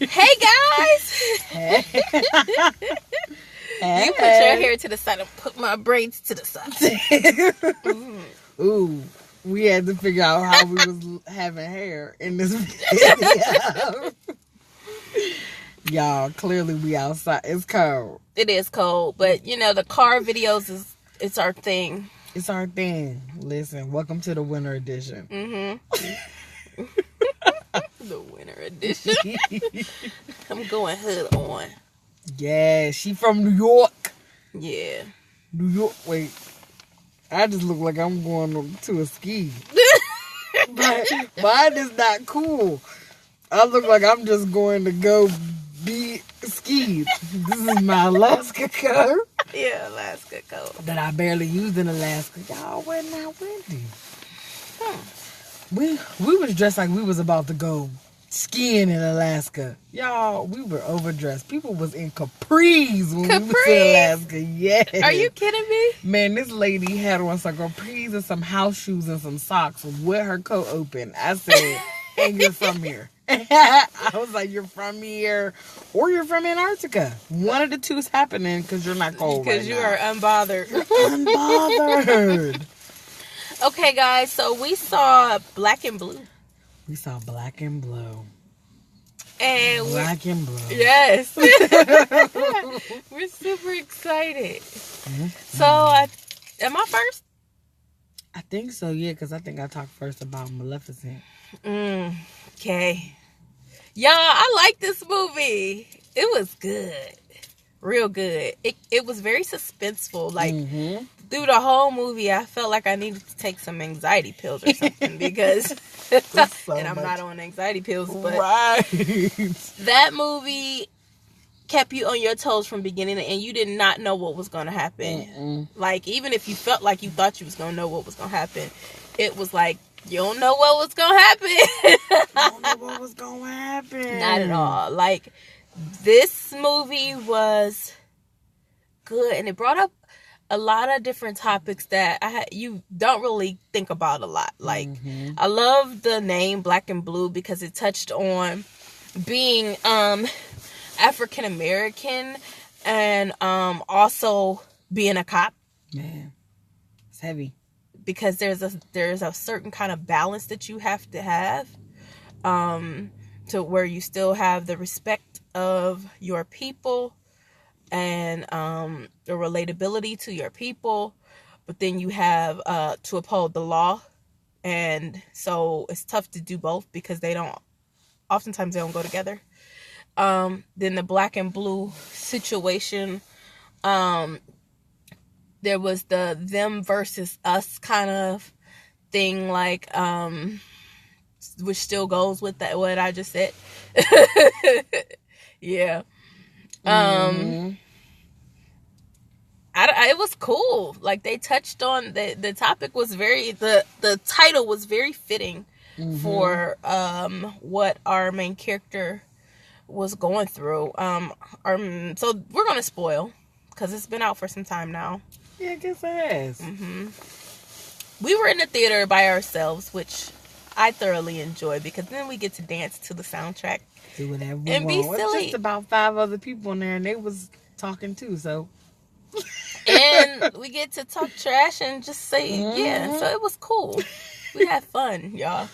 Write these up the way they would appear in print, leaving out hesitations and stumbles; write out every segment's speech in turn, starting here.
Hey guys! Hey. You put your hair to the side and put my braids to the side. Ooh, we had to figure out how we was having hair in this video. Y'all, clearly we outside. It's cold. It is cold, but you know the car videos it's our thing. It's our thing. Listen, welcome to the winter edition. The winter edition. I'm going hood on. Yeah, she from New York. Yeah. New York. Wait, I just look like I'm going to a ski. But mine is not cool. I look like I'm just going to go be skied. This is my Alaska coat. Yeah, Alaska coat. That I barely used in Alaska. Y'all, we're not windy. We was dressed like we was about to go skiing in Alaska. Y'all, we were overdressed. People was in capris when we was in Alaska. Yeah. Are you kidding me? Man, this lady had on some capris and some house shoes and some socks with her coat open. I said, and you're from here. I was like, you're from here or you're from Antarctica. One of the two is happening because you're not cold Because you are unbothered. Unbothered. Okay, guys, so we saw Black and Blue. We saw Black and Blue. And Black and Blue. Yes. We're super excited. Mm-hmm. So, am I first? I think so, yeah, because I think I talked first about Maleficent. Okay. Y'all, I like this movie. It was good. Real good. It was very suspenseful. Like, through the whole movie, I felt like I needed to take some anxiety pills or something because... and I'm not on anxiety pills, but... Right. That movie kept you on your toes from beginning to end. You did not know what was going to happen. Like, even if you felt like you thought you was going to know what was going to happen, it was like, you don't know what was going to happen. I don't know what was going to happen. Not at all. Like, this movie was good, and it brought up a lot of different topics that you don't really think about a lot. Like, I love the name Black and Blue because it touched on being African American and also being a cop. Man, it's heavy. Because there's a certain kind of balance that you have to have to where you still have the respect of your people and the relatability to your people, but then you have to uphold the law. And so it's tough to do both because oftentimes they don't go together. Then the Black and Blue situation, there was the them versus us kind of thing, like, which still goes with that, what I just said. Yeah. It was cool. Like, they touched on the topic was the title was very fitting for what our main character was going through. So we're gonna spoil because it's been out for some time now. Yeah, I guess it has. We were in the theater by ourselves, which I thoroughly enjoy because then we get to dance to the soundtrack. Do whatever we and want. be silly. Just about 5 other people in there, and they was talking too, so. And we get to talk trash and just say, yeah. So it was cool. We had fun, y'all.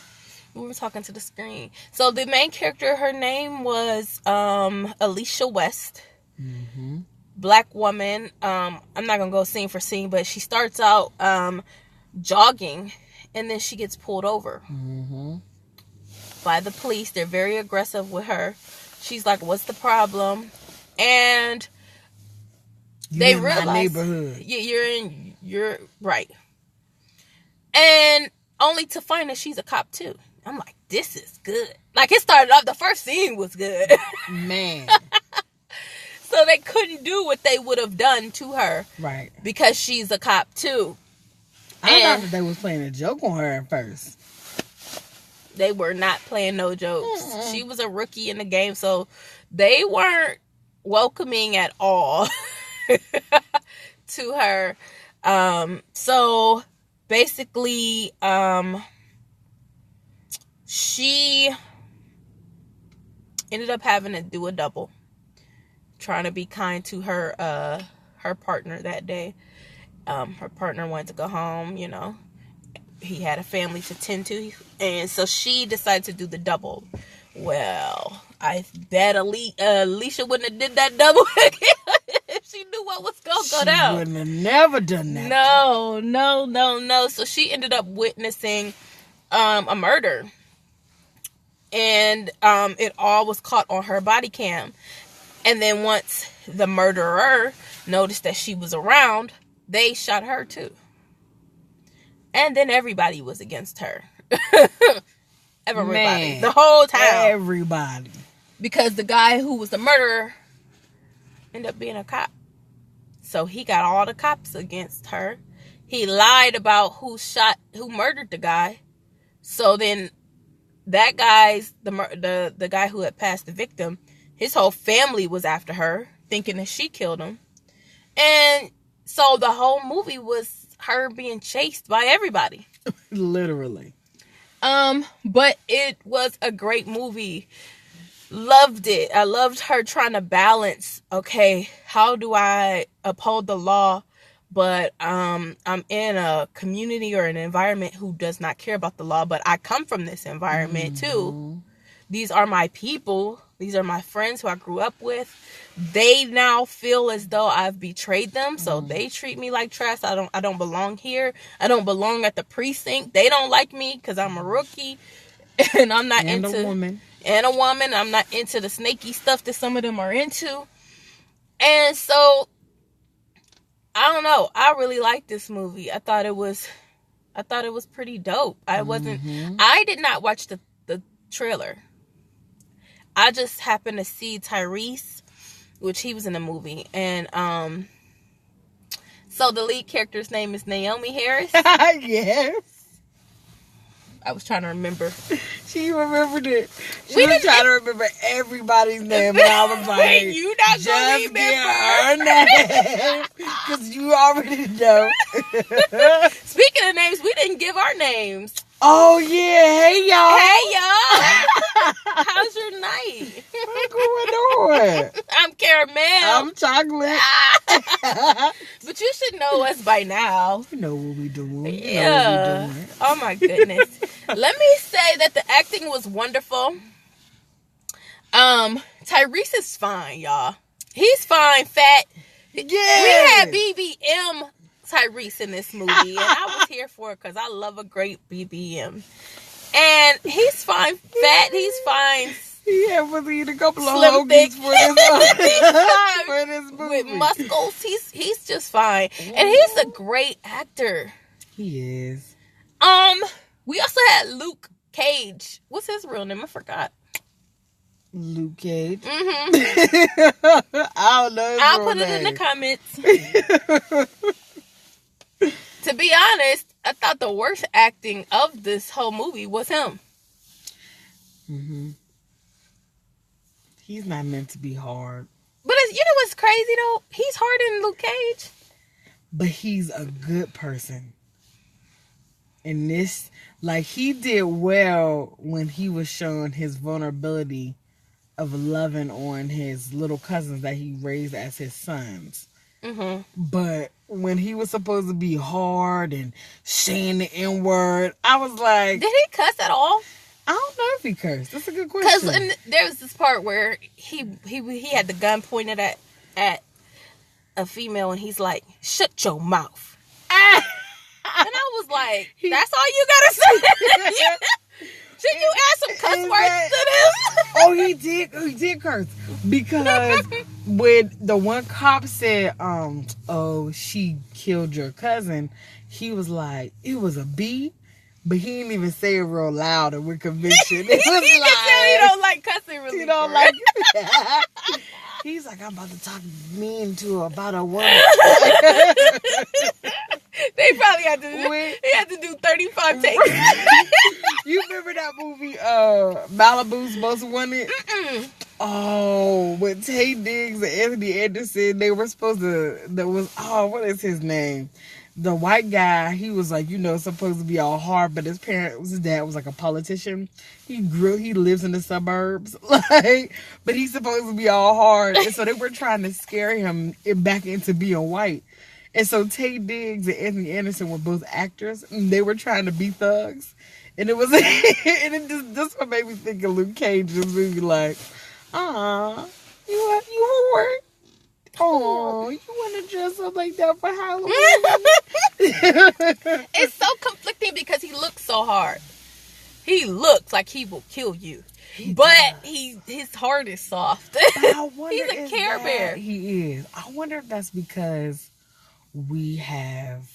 We were talking to the screen. So the main character, her name was Alicia West. Black woman. I'm not gonna go scene for scene, but she starts out jogging, and then she gets pulled over by the police. They're very aggressive with her. She's like, "What's the problem?" And they realize, my neighborhood. You're right, and only to find that she's a cop too. I'm like, this is good. Like, it started off, the first scene was good, man. So they couldn't do what they would have done to her, right? Because she's a cop too. I thought that they was playing a joke on her at first. They were not playing no jokes. She was a rookie in the game, so they weren't welcoming at all to her. So basically, ended up having to do a double, trying to be kind to her partner that day. Her partner wanted to go home, you know. He had a family to tend to, and so she decided to do the double. Well, I bet Alicia wouldn't have did that double if she knew what was going to go down. She wouldn't have never done that. No. So she ended up witnessing a murder, and it all was caught on her body cam. And then once the murderer noticed that she was around, they shot her too. And then everybody was against her. Everybody. Man, the whole time. Everybody. Because the guy who was the murderer ended up being a cop. So he got all the cops against her. He lied about who murdered the guy. So then that guy's, the guy who had passed the victim, his whole family was after her, thinking that she killed him. And so the whole movie was her being chased by everybody. Literally. But it was a great movie. Loved it. I loved her trying to balance, okay, how do I uphold the law, but I'm in a community or an environment who does not care about the law, but I come from this environment too. These are my people. These are my friends who I grew up with. They now feel as though I've betrayed them, so they treat me like trash. I don't belong here. I don't belong at the precinct. They don't like me because I'm a rookie, and I'm not into a woman. And a woman. I'm not into the snaky stuff that some of them are into. And so I don't know. I really liked this movie. I thought it was pretty dope. I did not watch the trailer. I just happened to see Tyrese, which he was in the movie, and so the lead character's name is Naomi Harris. Yes. I was trying to remember. She remembered it. She was trying to remember everybody's name, and I was like, "You not gonna remember her name because you already know." Speaking of names, we didn't give our names. Oh yeah, hey y'all. How's your night? What's going on? I'm Caramel. I'm Chocolate. But you should know us by now. You know what we doing. Yeah. Oh my goodness. Let me say that the acting was wonderful. Tyrese is fine, y'all. He's fine, fat. Yeah. We had BBM Tyrese in this movie, and I was here for it because I love a great BBM. And he's fine, fat. He's fine. He had to eat a couple of Slim, hoagies for for this movie. With muscles, he's just fine, and he's a great actor. He is. We also had Luke Cage. What's his real name? I forgot. Luke Cage. Mm-hmm. I don't know. I'll put it in the comments. To be honest, I thought the worst acting of this whole movie was him. Mm-hmm. He's not meant to be hard. But you know what's crazy though? He's harder than Luke Cage. But he's a good person. And this, like, he did well when he was showing his vulnerability of loving on his little cousins that he raised as his sons. Mm-hmm. But when he was supposed to be hard and saying the N-word, I was like... Did he cuss at all? I don't know if he cursed. That's a good question. Because there was this part where he had the gun pointed at a female, and he's like, "Shut your mouth." And I was like, "That's all you gotta say." Should you add some cuss words to this? Oh, he did curse. Because when the one cop said, "Oh, she killed your cousin," he was like, "It was a bee." But he didn't even say it real loud and with conviction. It was he like, can tell he don't like cussing really. He don't like it. He's like, "I'm about to talk mean to her about a woman." They probably had to do 35 takes. You remember that movie, Malibu's Most Wanted? Mm-mm. Oh, with Taye Diggs and Anthony Anderson, they were supposed to. What is his name? the white guy, he was like, supposed to be all hard, but his dad was like a politician. He lives in the suburbs, like, but he's supposed to be all hard. And so they were trying to scare him back into being white. And so Tay Diggs and Anthony Anderson were both actors, and they were trying to be thugs. And it was, this one made me think of Luke Cage's movie, like, you were work. Oh, you want to dress up like that for Halloween? It's so conflicting because he looks so hard. He looks like he will kill you. His heart is soft. He's a Care Bear. He is. I wonder if that's because we have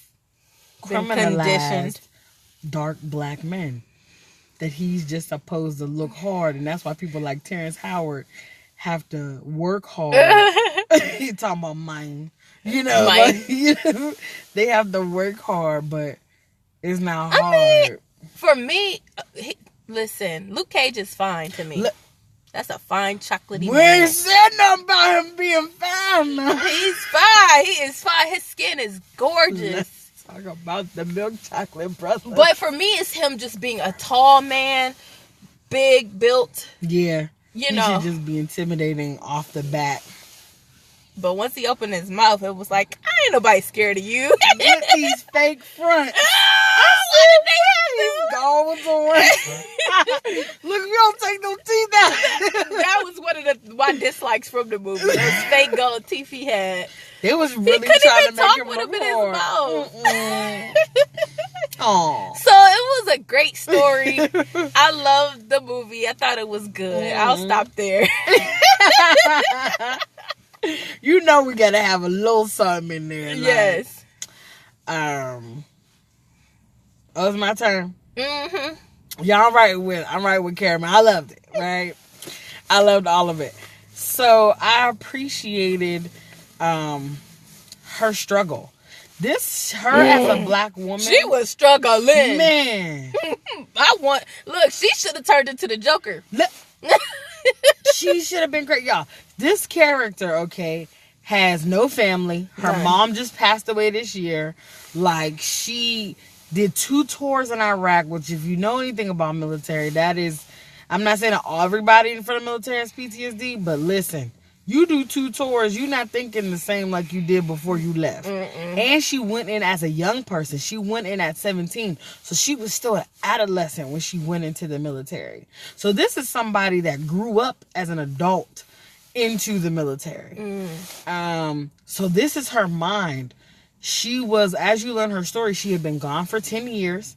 been criminalized conditioned dark black men. That he's just supposed to look hard, and that's why people like Terrence Howard have to work hard. He's talking about mine. Like, they have to work hard, but it's not hard. I mean, for me, listen, Luke Cage is fine to me. That's a fine chocolatey man. We ain't said nothing about him being fine now. He's fine. He is fine. His skin is gorgeous. Let's talk about the milk chocolate brother. But for me, it's him just being a tall man, big built. Yeah. He should just be intimidating off the bat. But once he opened his mouth, it was like, I ain't nobody scared of you. With these fake fronts. Why did they have He's gone with the one. Look, you don't take no teeth out. That was one of my dislikes from the movie. Those fake gold teeth he had. They was really trying to make him with look him in his mouth. Aww. So it was a great story. I loved the movie. I thought it was good. I'll stop there. We gotta have a little something in there. Yes. It's my turn. Mm-hmm. Yeah, I'm right with Caramel. I loved it, right? I loved all of it. So I appreciated her struggle. Her as a black woman. She was struggling. Man. Look, she should have turned into the Joker. She should have been great. Y'all, this character, okay, has no family. Her mom just passed away this year. Like, she did 2 tours in Iraq, which if you know anything about military, that is, I'm not saying that everybody in front of military has PTSD, but listen, you do 2 tours, you're not thinking the same like you did before you left. And she went in as a young person. She went in at 17. So she was still an adolescent when she went into the military. So this is somebody that grew up as an adult into the military. So this is her mind. She was, as you learn her story, she had been gone for 10 years,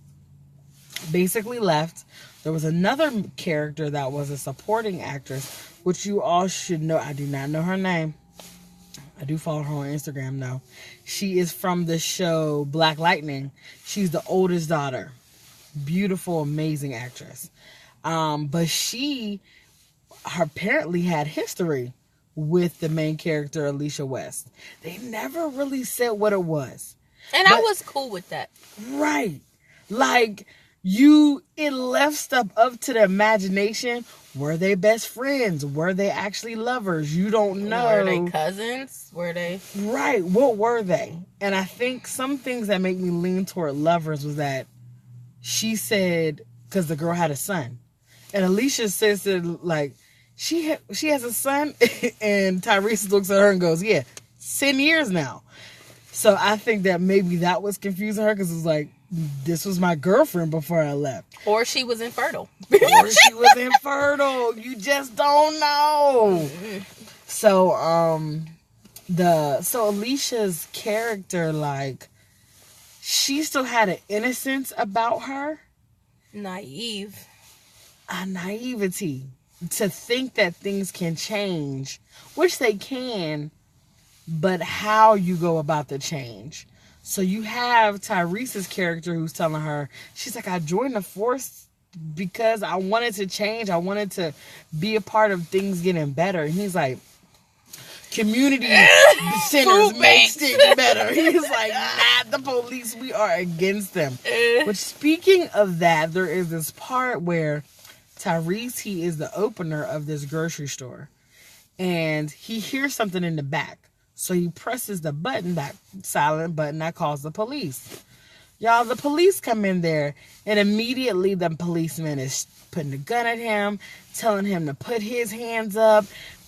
basically left. There was another character that was a supporting actress, which you all should know. I do not know her name. I do follow her on Instagram, though. She is from the show Black Lightning. She's the oldest daughter. Beautiful, amazing actress. But she apparently had history with the main character, Alicia West. They never really said what it was. And I was cool with that. Right. Like, it left stuff up to the imagination. Were they best friends? Were they actually lovers? You don't know. Were they cousins? Were they? Right. What were they? And I think some things that make me lean toward lovers was that she said, because the girl had a son. And Alicia says that, like, she has a son. And Tyrese looks at her and goes, yeah, 10 years now. So I think that maybe that was confusing her because it was like, this was my girlfriend before I left. Or she was infertile. You just don't know. So, Alicia's character, like, she still had an innocence about her. Naive. A naivety. To think that things can change, which they can, but how you go about the change. So you have Tyrese's character who's telling her, she's like, I joined the force because I wanted to change. I wanted to be a part of things getting better. And he's like, community centers make things better. He's like, not the police. We are against them. But speaking of that, there is this part where Tyrese, he is the opener of this grocery store. And he hears something in the back. So he presses the button, that silent button that calls the police. Y'all, the police come in there, and immediately the policeman is putting a gun at him, telling him to put his hands up,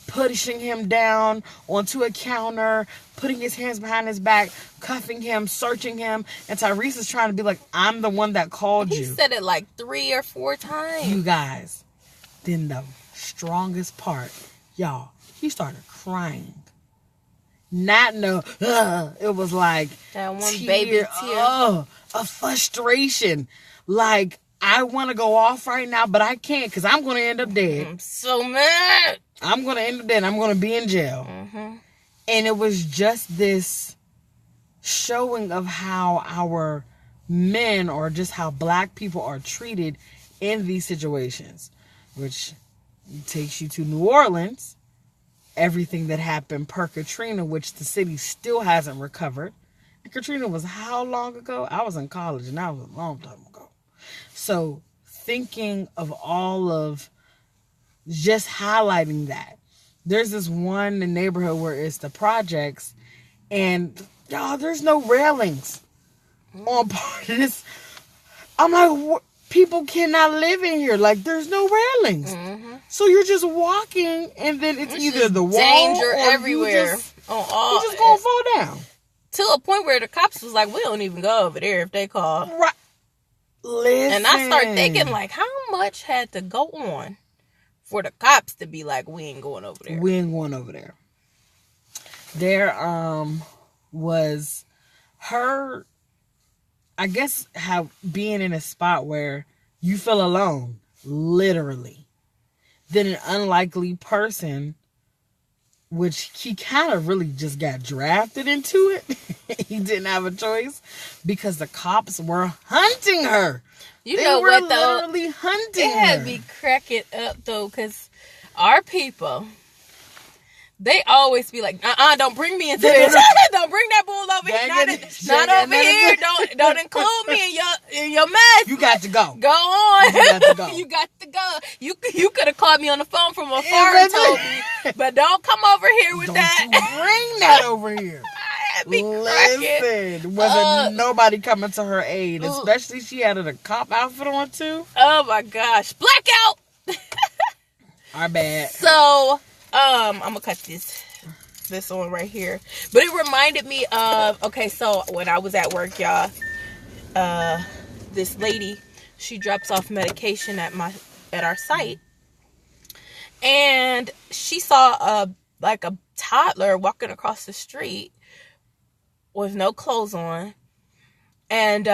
pushing him down onto a counter, putting his hands behind his back, cuffing him, searching him. And Tyrese is trying to be like, I'm the one that called you. He said it like 3 or 4 times. You guys. Then the strongest part, y'all, he started crying. Not no, it was like that one baby tear. A frustration. Like, I want to go off right now, but I can't because I'm going to end up dead. I'm so mad. I'm going to end up dead. I'm going to be in jail. Mm-hmm. And it was just this showing of how our men, or just how black people are treated in these situations, which takes you to New Orleans. Everything that happened per Katrina, which the city still hasn't recovered. And Katrina was how long ago? I was in college, and that was a long time ago. So thinking of all of just highlighting that. There's this one in the neighborhood where it's the projects, and y'all, there's no railings on part of this. I'm like, what? People cannot live in here. Like, there's no railings. Mm-hmm. So you're just walking, and then it's either the wall danger or everywhere. You just gonna fall down. To a point where the cops was like, we don't even go over there if they call. Right. Listen. And I start thinking, like, how much had to go on for the cops to be like, we ain't going over there. We ain't going over there. There was her, I guess, how being in a spot where you feel alone, literally. Then an unlikely person, which he kind of really just got drafted into it. He didn't have a choice because the cops were hunting her. They were literally hunting her. It had me cracking up, though, because our people, they always be like, don't bring me into this. Don't bring that bull over here. Not over here. Don't include me in your mess. You got to go. Go on. You got to go. You got to go. You could have called me on the phone from afar and told me, but don't come over here with that. Bring that over here. Listen, wasn't nobody coming to her aid, especially she had a cop outfit on too. Oh my gosh, blackout. Our bad. So, I'm gonna cut this on right here. But it reminded me of, okay, so when I was at work, y'all, this lady, she drops off medication at our site, and she saw a toddler walking across the street with no clothes on, and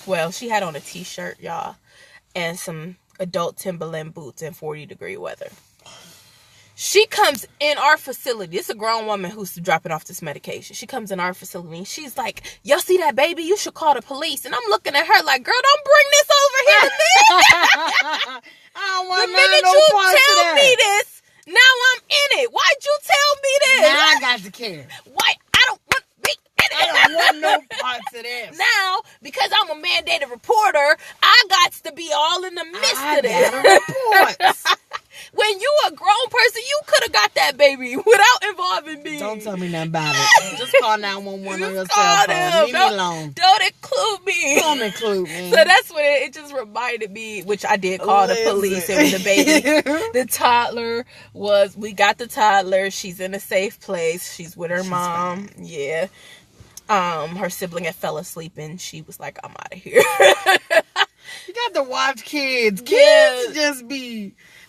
well, she had on a t-shirt, y'all, and some adult Timberland boots in 40-degree weather. She comes in our facility. It's a grown woman who's dropping off this medication. She comes in our facility and she's like, y'all see that baby? You should call the police. And I'm looking at her like, girl, don't bring this over here to me. I don't want the minute no you parts tell of that. me this, now I'm in it. Why'd you tell me this? Now I got to care. Why? I don't want to be in it. I don't want no parts of this. Now, because I'm a mandated reporter, I got to be all in the midst of this. Report. When you a grown person, you could have got that baby without involving me. Don't tell me nothing about it. Just call 911 on your cell phone. Leave me alone. Don't include me. Don't include me. So that's what it just reminded me, which I did call the police. It was the baby. The toddler we got the toddler. She's in a safe place. She's with her mom. Fine. Yeah. Her sibling had fell asleep and she was like, I'm out of here. You got to watch kids. Kids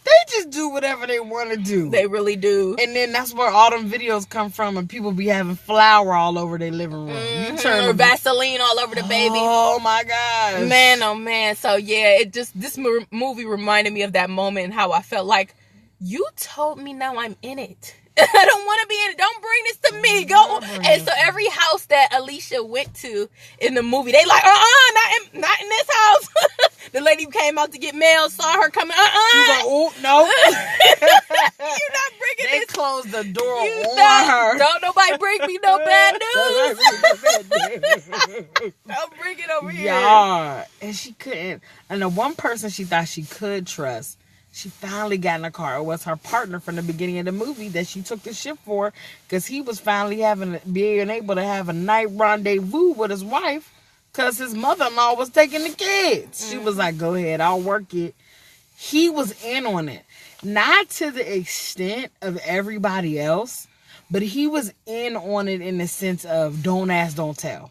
they just do whatever they want to do. They really do. And then that's where all them videos come from, and people be having flour all over their living room. Mm-hmm. You turn Vaseline all over the baby. Oh my gosh. Man, oh man. So yeah, this movie reminded me of that moment and how I felt like, you told me, now I'm in it. I don't want to be in it. Don't bring this to me. Go. And so every house that Alicia went to in the movie, they like, not in this house. The lady who came out to get mail saw her coming. She was like, oh no. You're not bringing they this. They closed the door on her. Don't nobody bring me no bad news. Don't bring it over here. Yeah. And she couldn't. And the one person she thought she could trust, She finally got in a car. It was her partner from the beginning of the movie that she took the ship for, because he was finally being able to have a night rendezvous with his wife, because his mother-in-law was taking the kids. She was like, go ahead, I'll work it. He was in on it. Not to the extent of everybody else, but he was in on it in the sense of don't ask, don't tell.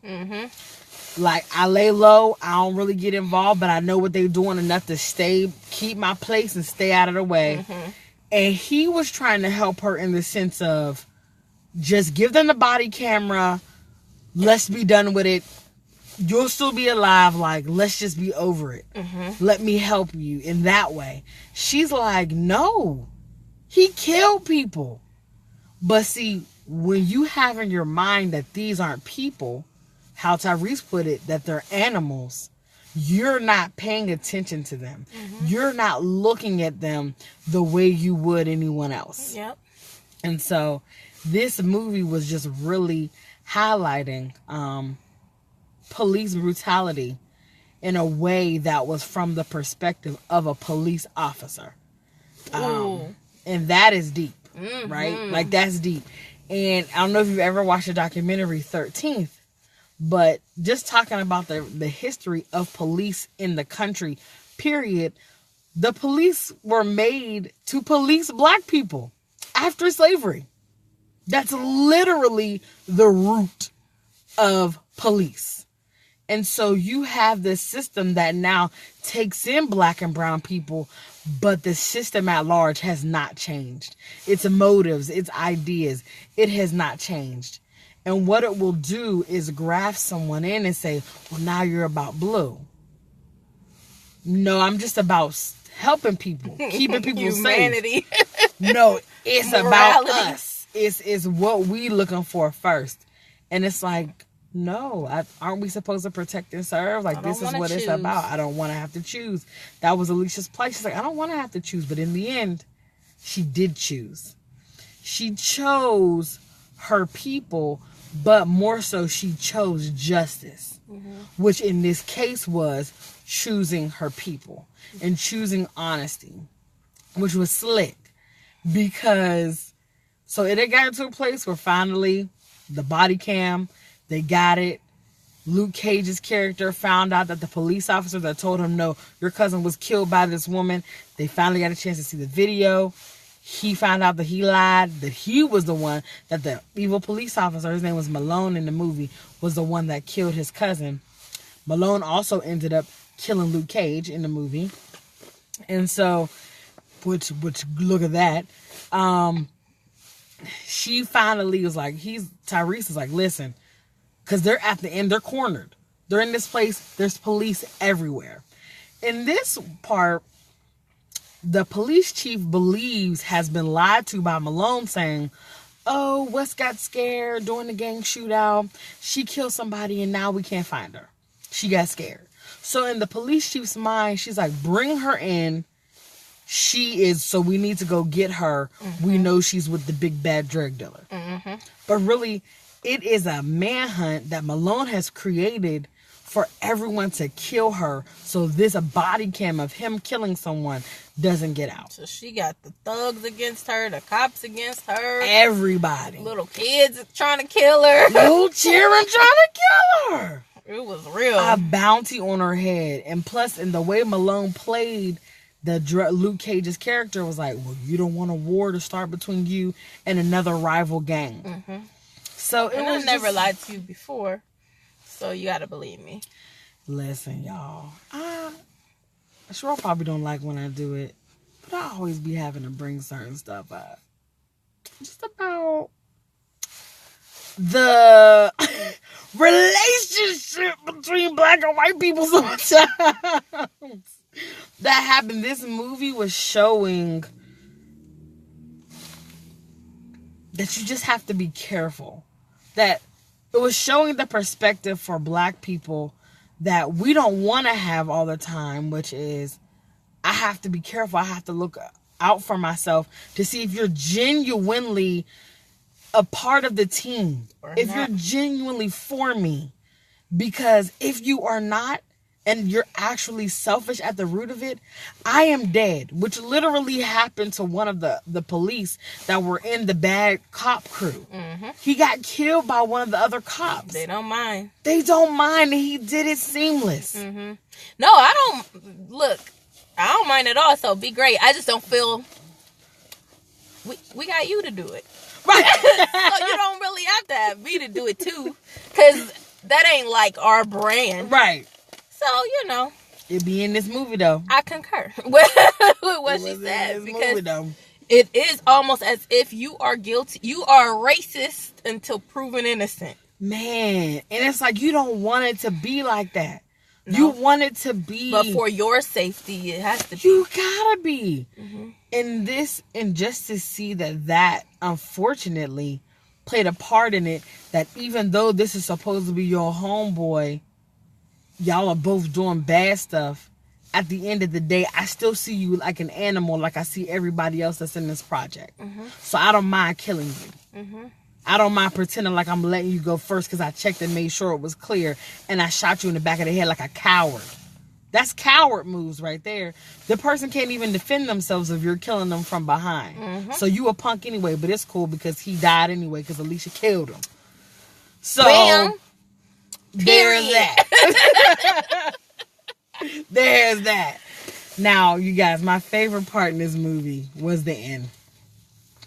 Like, I lay low, I don't really get involved, but I know what they're doing enough to keep my place and stay out of the way. And he was trying to help her in the sense of just give them the body camera, let's be done with it. You'll still be alive, like, let's just be over it. Let me help you in that way. She's like, no, he killed people. But see, when you have in your mind that these aren't people, how Tyrese put it, that they're animals, you're not paying attention to them. You're not looking at them the way you would anyone else. Yep. And so this movie was just really highlighting police brutality in a way that was from the perspective of a police officer. And that is deep, right? Like, that's deep. And I don't know if you've ever watched the documentary 13th, but just talking about the history of police in the country, period, the police were made to police black people after slavery. That's literally the root of police. And so you have this system that now takes in black and brown people, but the system at large has not changed. Its motives, its ideas, it has not changed. And what it will do is graft someone in and say, well, now you're about blue. No, I'm just about helping people, keeping people Humanity. safe. No, it's Morality. about us. It's what we looking for first. And it's like, no, aren't we supposed to protect and serve? Like, this is what it's about. I don't want to have to choose. That was Alicia's place. She's like, I don't want to have to choose. But in the end, she did choose. She chose her people, but more so she chose justice, which in this case was choosing her people and choosing honesty, which was slick, because so it had gotten to a place where finally the body cam, they got it. Luke Cage's character found out that the police officer that told him, no, your cousin was killed by this woman. They finally got a chance to see the video. He found out that he lied, that he was the one, that the evil police officer, his name was Malone in the movie, was the one that killed his cousin. Malone also ended up killing Luke Cage in the movie. And so, which look at that. She finally was like, Tyrese is like, listen, because they're at the end, they're cornered. They're in this place, there's police everywhere. In this part, the police chief believes has been lied to by Malone, saying, oh, Wes got scared during the gang shootout. She killed somebody and now we can't find her. She got scared. So in the police chief's mind, she's like, bring her in. So we need to go get her. We know she's with the big bad drug dealer. But really, it is a manhunt that Malone has created for everyone to kill her, so this body cam of him killing someone doesn't get out. So she got the thugs against her, the cops against her. Everybody. Little kids trying to kill her. Little children trying to kill her. It was real. A bounty on her head. And plus, in the way Malone played Luke Cage's character was like, well, you don't want a war to start between you and another rival gang. So it was I never lied to you before. So you gotta believe me. Listen, y'all. Sure, I probably don't like when I do it, but I always be having to bring certain stuff up. Just about the relationship between black and white people sometimes. That happened. This movie was showing that you just have to be careful. That it was showing the perspective for black people that we don't want to have all the time, which is, I have to be careful. I have to look out for myself to see if you're genuinely a part of the team. If you're genuinely for me. Because if you are not, and you're actually selfish at the root of it, I am dead, which literally happened to one of the police that were in the bad cop crew. Mm-hmm. He got killed by one of the other cops. They don't mind. They don't mind, and he did it seamless. Mm-hmm. No, I don't. Look, I don't mind at all, so be great. I just don't feel... We got you to do it. Right. So you don't really have to have me to do it, too. Because that ain't like our brand. Right. So, you know. It be in this movie, though. I concur with what she said. Because it is almost as if you are guilty. You are racist until proven innocent. Man. And it's like you don't want it to be like that. No. You want it to be. But for your safety, it has to be. You gotta be. Mm-hmm. And just to see that unfortunately played a part in it, that even though this is supposed to be your homeboy, y'all are both doing bad stuff. At the end of the day, I still see you like an animal, like I see everybody else that's in this project. Mm-hmm. So I don't mind killing you. Mm-hmm. I don't mind pretending like I'm letting you go first because I checked and made sure it was clear, and I shot you in the back of the head like a coward. That's coward moves right there. The person can't even defend themselves if you're killing them from behind. Mm-hmm. So you a punk anyway, but it's cool because he died anyway because Alicia killed him. So bam. There's that. There's that. Now, you guys, my favorite part in this movie was the end.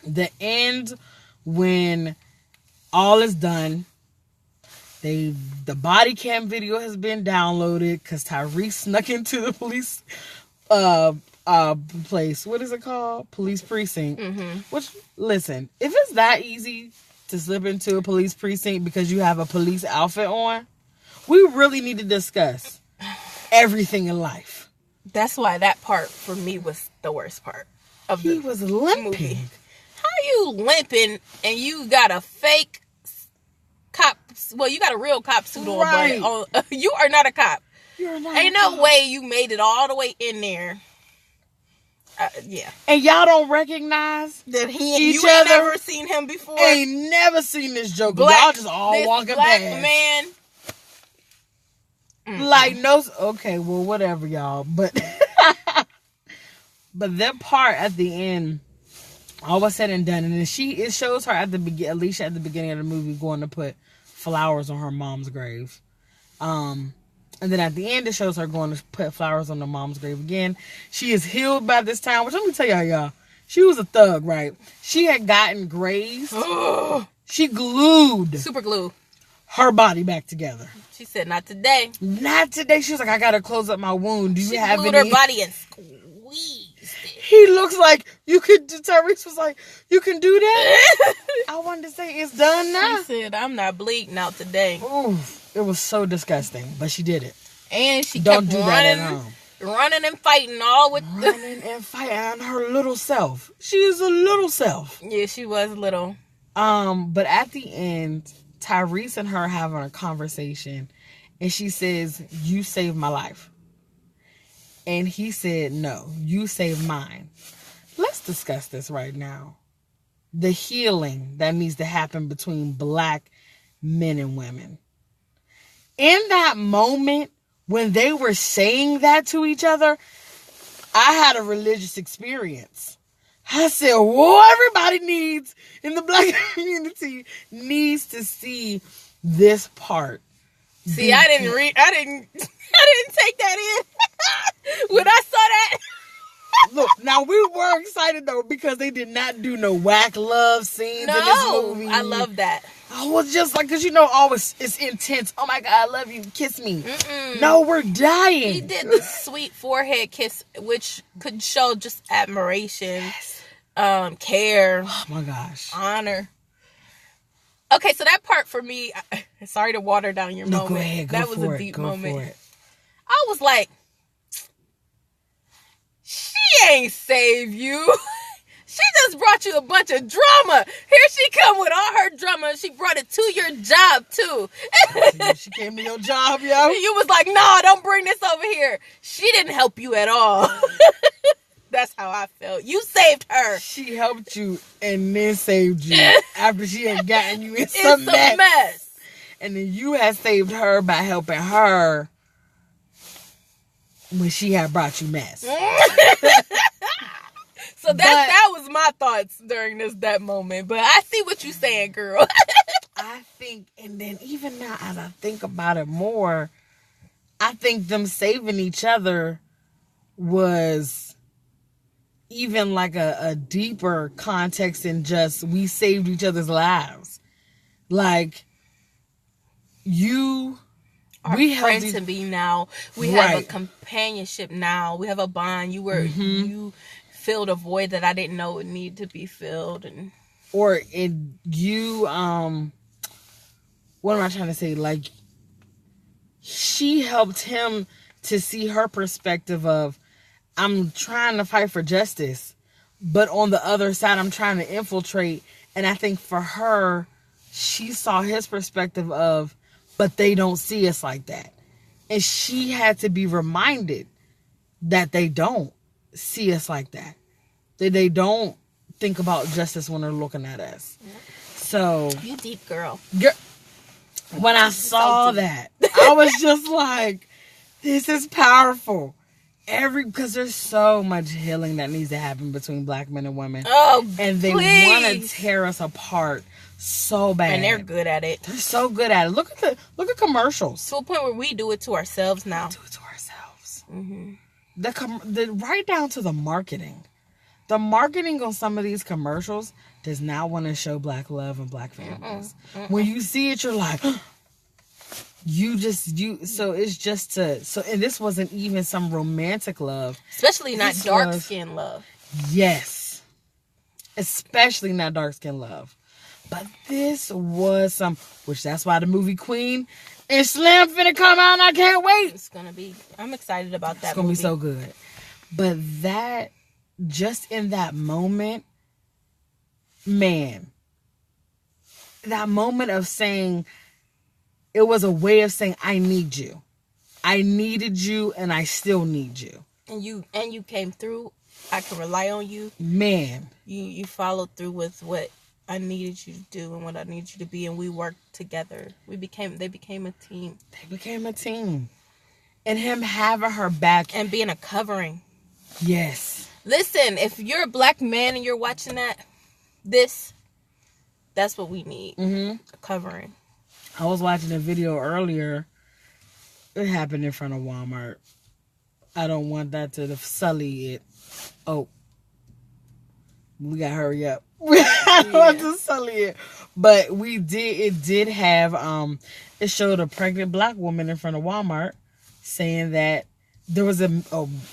The end when all is done. The body cam video has been downloaded because Tyrese snuck into the police place. What is it called? Police precinct. Mm-hmm. Which, listen, if it's that easy to slip into a police precinct because you have a police outfit on, we really need to discuss everything in life. That's why that part for me was the worst part of the He was limping. Movie. How you limping and you got a fake cop? Well, you got a real cop suit on, right. But you are not a cop. You're not. Ain't no way you made it all the way in there. Yeah. And y'all don't recognize that each you other. Ain't never seen him before. Ain't never seen this Joker. Y'all just all walking black past. Man. Like no. Okay, well, whatever, y'all. But but that part at the end, all was said and done, and then it shows her at the beginning, Alicia at the beginning of the movie going to put flowers on her mom's grave. And then at the end, it shows her going to put flowers on her mom's grave again. She is healed by this time, which let me tell y'all, she was a thug, right? She had gotten grazed. She glued. Super glue. Her body back together. She said, not today. Not today. She was like, I got to close up my wound. Do you have any? She glued her body and squeezed it. He looks like you could do. Tyrese was like, you can do that? I wanted to say, it's done now. She said, I'm not bleeding out today. Ooh. It was so disgusting, but she did it. And she don't kept do that at home. Running and fighting all with running and fighting on her little self. She is a little self. Yeah, she was little. But at the end, Tyrese and her having a conversation, and she says, "You saved my life," and he said, "No, you saved mine." Let's discuss this right now. The healing that needs to happen between black men and women. In that moment, when they were saying that to each other, I had a religious experience. I said, whoa, everybody needs, in the black community, needs to see this part. See, I didn't take that in. When I saw that. Look, now we were excited though, because they did not do no whack love scenes in this movie. I love that. I was just like, because always it's intense. Oh my God, I love you. Kiss me. Mm-mm. No, we're dying. He did the sweet forehead kiss, which could show just admiration, care. Oh my gosh. Honor. Okay, so that part for me, sorry to water down your moment. Go ahead. That was a deep moment. I was like, she ain't save you. She just brought you a bunch of drama. Here she come with all her drama. She brought it to your job, too. She came to your job, yo. You was like, no, don't bring this over here. She didn't help you at all. That's how I felt. You saved her. She helped you and then saved you after she had gotten you in some mess. And then you had saved her by helping her when she had brought you mess. So that was my thoughts during that moment. But I see what you're saying, girl. I think, and then even now as I think about it more, I think them saving each other was even like a deeper context than just we saved each other's lives. Like, we friends to be now. We have a companionship now. We have a bond. You filled a void that I didn't know would need to be filled, and what am I trying to say? Like, she helped him to see her perspective of, I'm trying to fight for justice, but on the other side, I'm trying to infiltrate. And I think for her, she saw his perspective of, but they don't see us like that. And she had to be reminded that they don't see us like that. That they don't think about justice when they're looking at us. So, you deep girl. When I saw that, I was just like, this is powerful. Because there's so much healing that needs to happen between black men and women. Oh, and they want to tear us apart so bad. And they're good at it. They're so good at it. Look at commercials. To a point where we do it to ourselves now. Do it to ourselves. Mm-hmm. Right down to the marketing. The marketing on some of these commercials does not want to show black love and black families. When you see it, you're like, so it's just and this wasn't even some romantic love. Especially not dark-skinned love. Yes. Especially not dark-skinned love. But this was which that's why the movie Queen and Slim finna come out and I can't wait. I'm excited about that It's gonna be so good. But just in that moment, man, that moment of saying, it was a way of saying, I need you. I needed you and I still need you. And you came through. I can rely on you. Man. You followed through with what I needed you to do and what I needed you to be, and we worked together. They became a team. They became a team. And him having her back. And being a covering. Yes. Listen, if you're a black man and you're watching that's what we need. A covering. I was watching a video earlier. It happened in front of Walmart. I don't want that to sully it. Oh. We gotta hurry up. I don't want to sully it. But it did have, it showed a pregnant black woman in front of Walmart saying that there was a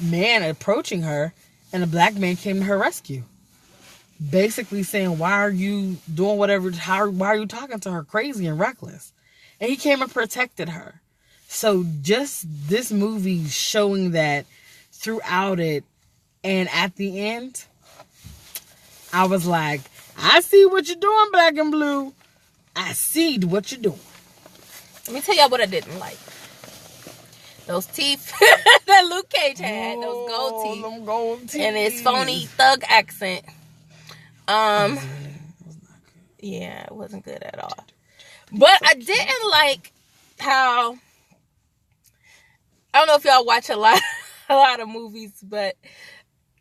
man approaching her and a black man came to her rescue. Basically saying, why are you doing whatever, why are you talking to her crazy and reckless? And he came and protected her. So just this movie showing that throughout it, and at the end, I was like, I see what you're doing, black and blue. I see what you're doing. Let me tell y'all what I didn't like. Those teeth that Luke Cage had, those gold teeth. Them gold teeth. And his phony thug accent. Yeah, it wasn't good at all. But I didn't like how, I don't know if y'all watch a lot of movies, but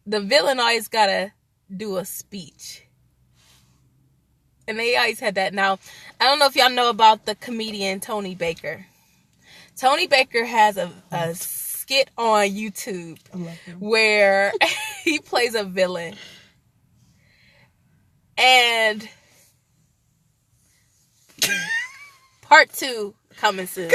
the villain always gotta do a speech. And they always had that. Now, I don't know if y'all know about the comedian Tony Baker. Tony Baker has a skit on YouTube where he plays a villain. And part 2 coming soon.